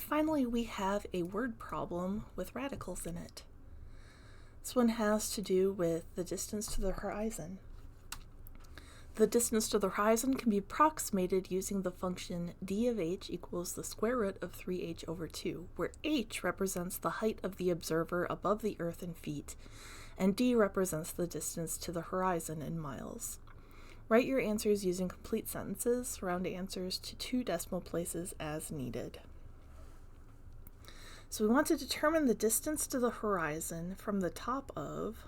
finally we have a word problem with radicals in it. This one has to do with the distance to the horizon. The distance to the horizon can be approximated using the function d of h equals the square root of 3h over 2, where h represents the height of the observer above the Earth in feet, and d represents the distance to the horizon in miles. Write your answers using complete sentences, round answers to 2 decimal places as needed. So we want to determine the distance to the horizon from the top of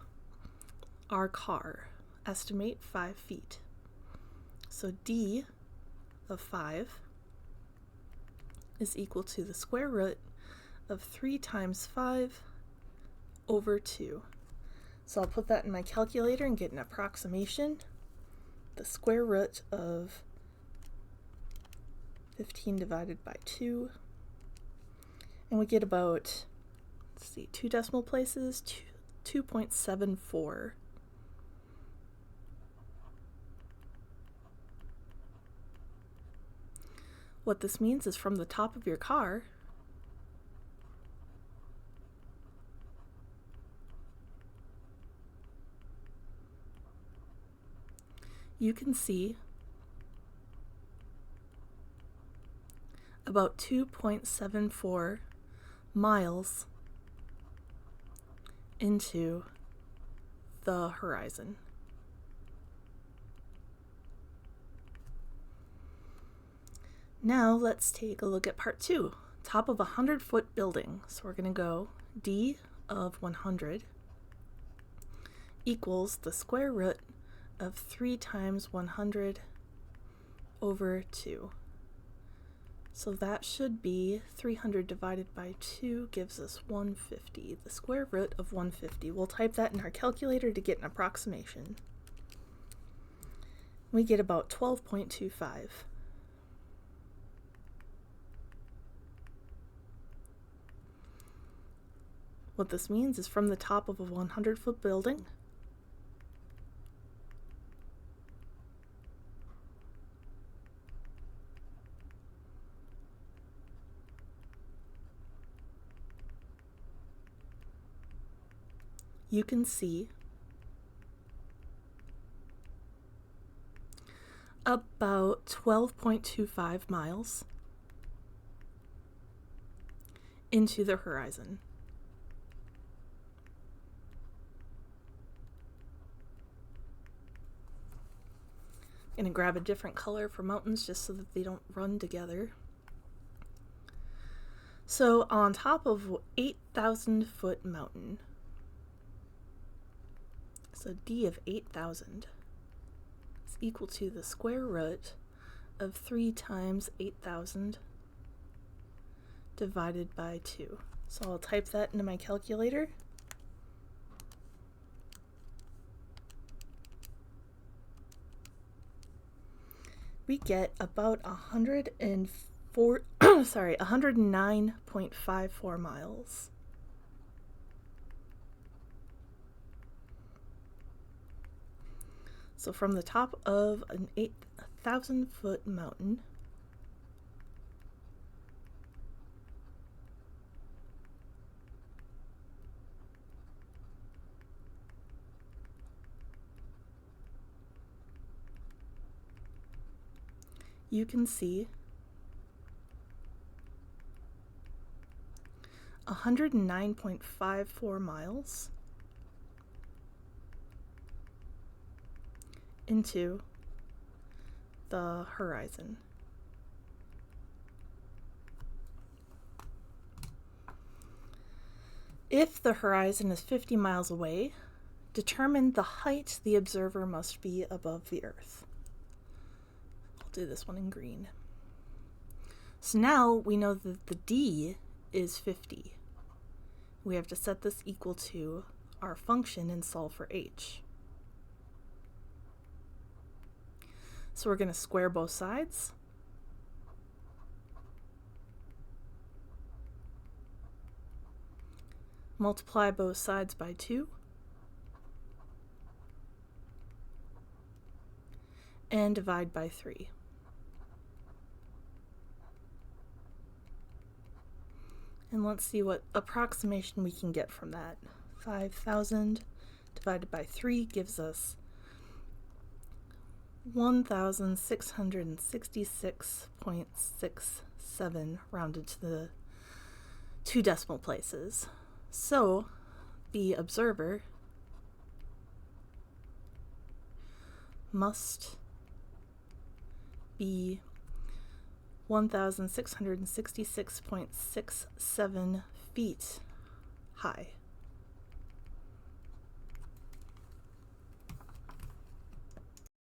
our car. Estimate 5 feet. So d of 5 is equal to the square root of 3 times 5 over 2. So I'll put that in my calculator and get an approximation. The square root of 15 divided by 2. And we get about, 2 decimal places, 2.74. What this means is from the top of your car, you can see about 2.74 miles into the horizon. Now let's take a look at part 2, top of a 100-foot building. So we're going to go d of 100 equals the square root of 3 times 100 over 2. So that should be 300 divided by 2 gives us 150, the square root of 150. We'll type that in our calculator to get an approximation. We get about 12.25. What this means is from the top of a 100-foot building, you can see about 12.25 miles into the horizon. I'm going to grab a different color for mountains just so that they don't run together. So on top of 8,000-foot mountain, so d of 8,000 is equal to the square root of 3 times 8,000 divided by 2. So I'll type that into my calculator. We get about 109.54 miles. So from the top of an 8,000-foot mountain, you can see 109.54 miles into the horizon. If the horizon is 50 miles away, determine the height the observer must be above the Earth. I'll do this one in green. So now we know that the d is 50. We have to set this equal to our function and solve for h. So we're going to square both sides. Multiply both sides by 2. And divide by 3. And let's see what approximation we can get from that. 5,000 divided by 3 gives us 1,666.67 rounded to the 2 decimal places. So the observer must be 1,666.67 feet high.